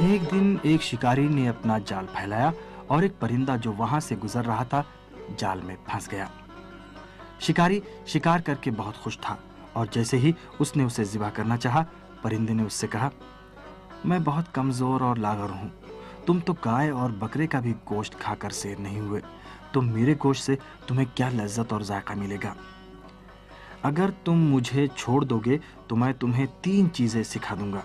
ایک دن ایک شکاری نے اپنا جال پھیلایا اور ایک پرندہ جو وہاں سے گزر رہا تھا جال میں پھنس گیا۔ شکاری شکار کر کے بہت خوش تھا اور جیسے ہی اس نے اسے ذبح کرنا چاہا، پرندے نے اس سے کہا، میں بہت کمزور اور لاغر ہوں، تم تو گائے اور بکرے کا بھی گوشت کھا کر سیر نہیں ہوئے، تو میرے گوشت سے تمہیں کیا لذت اور ذائقہ ملے گا؟ اگر تم مجھے چھوڑ دو گے تو میں تمہیں 3 چیزیں سکھا دوں گا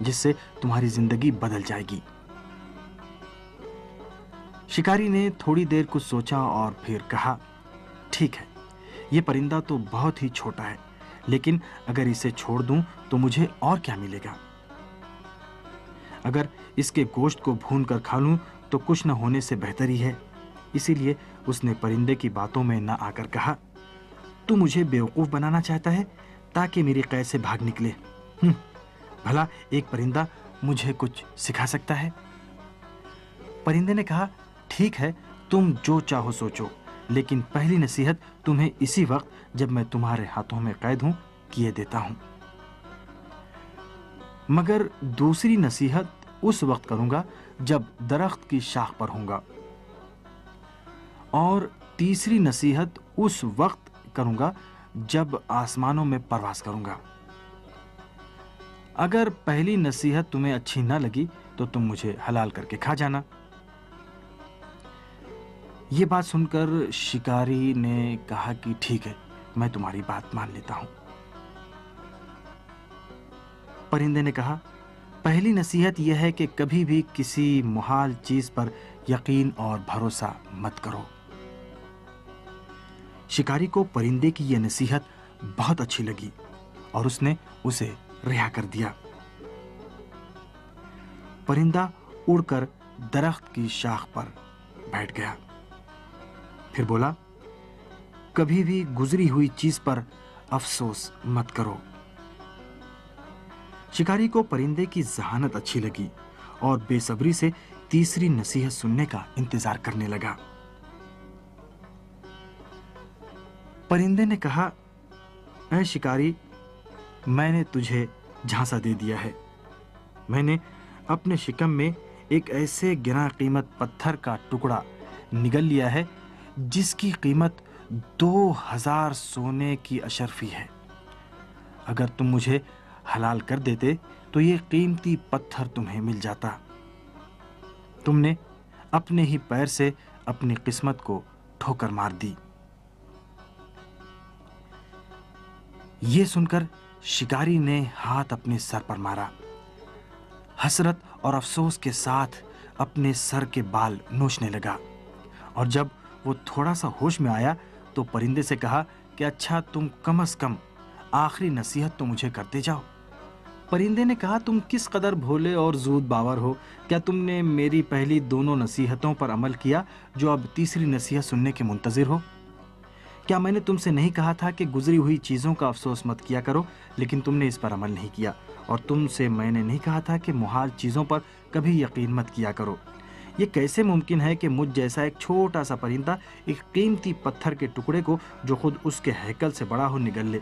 جس سے تمہاری زندگی بدل جائے گی۔ شکاری نے تھوڑی دیر کچھ سوچا اور پھر کہا، ٹھیک ہے، یہ پرندہ تو بہت ہی چھوٹا ہے، لیکن اگر اسے چھوڑ دوں تو مجھے اور کیا ملے گا؟ اگر اس کے گوشت کو بھون کر کھا لوں تو کچھ نہ ہونے سے بہتر ہی ہے۔ اسی لیے اس نے پرندے کی باتوں میں نہ آ کر کہا، تو مجھے بیوقوف بنانا چاہتا ہے تاکہ میری قید سے بھاگ نکلے؟ بھلا ایک پرندہ مجھے کچھ سکھا سکتا ہے؟ پرندے نے کہا، ٹھیک ہے، تم جو چاہو سوچو، لیکن پہلی نصیحت تمہیں اسی وقت جب میں تمہارے ہاتھوں میں قید ہوں کیے دیتا ہوں، مگر دوسری نصیحت اس وقت کروں گا جب درخت کی شاخ پر ہوں گا، اور تیسری نصیحت اس وقت کروں گا جب آسمانوں میں پرواز کروں گا۔ اگر پہلی نصیحت تمہیں اچھی نہ لگی تو تم مجھے حلال کر کے کھا جانا۔ یہ بات سن کر شکاری نے کہا کہ ٹھیک ہے، میں تمہاری بات مان لیتا ہوں۔ پرندے نے کہا، پہلی نصیحت یہ ہے کہ کبھی بھی کسی محال چیز پر یقین اور بھروسہ مت کرو۔ شکاری کو پرندے کی یہ نصیحت بہت اچھی لگی اور اس نے اسے رہا کر دیا۔ پرندہ اڑ کر درخت کی شاخ پر بیٹھ گیا، پھر بولا، کبھی بھی گزری ہوئی چیز پر افسوس مت کرو۔ شکاری کو پرندے کی ذہانت اچھی لگی اور بے صبری سے تیسری نصیحت سننے کا انتظار کرنے لگا۔ پرندے نے کہا، اے شکاری، میں نے تجھے جھانسا دے دیا ہے۔ میں نے اپنے شکم میں ایک ایسے گراں قیمت پتھر کا ٹکڑا نگل لیا ہے جس کی قیمت 2000 سونے کی اشرفی ہے۔ اگر تم مجھے حلال کر دیتے تو یہ قیمتی پتھر تمہیں مل جاتا۔ تم نے اپنے ہی پیر سے اپنی قسمت کو ٹھوکر مار دی۔ یہ سن کر شکاری نے ہاتھ اپنے سر پر مارا، حسرت اور افسوس کے ساتھ اپنے سر کے بال نوچنے لگا، اور جب وہ تھوڑا سا ہوش میں آیا تو پرندے سے کہا کہ اچھا، تم کم از کم آخری نصیحت تو مجھے کرتے جاؤ۔ پرندے نے کہا، تم کس قدر بھولے اور زود باور ہو، کیا تم نے میری پہلی دونوں نصیحتوں پر عمل کیا جو اب تیسری نصیحت سننے کے منتظر ہو؟ کیا میں نے تم سے نہیں کہا تھا کہ گزری ہوئی چیزوں کا افسوس مت کیا کرو، لیکن تم نے اس پر عمل نہیں کیا، اور تم سے میں نے نہیں کہا تھا کہ محال چیزوں پر کبھی یقین مت کیا کرو؟ یہ کیسے ممکن ہے کہ مجھ جیسا ایک چھوٹا سا پرندہ ایک قیمتی پتھر کے ٹکڑے کو جو خود اس کے ہیکل سے بڑا ہو نگل لے؟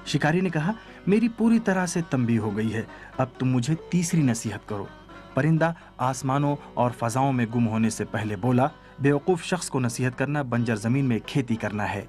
شکاری نے کہا، میری پوری طرح سے تنبیہ ہو گئی ہے، اب تم مجھے تیسری نصیحت کرو۔ پرندہ آسمانوں اور فضاؤں میں گم ہونے سے پہلے بولا، بیوقوف شخص کو نصیحت کرنا بنجر زمین میں کھیتی کرنا ہے۔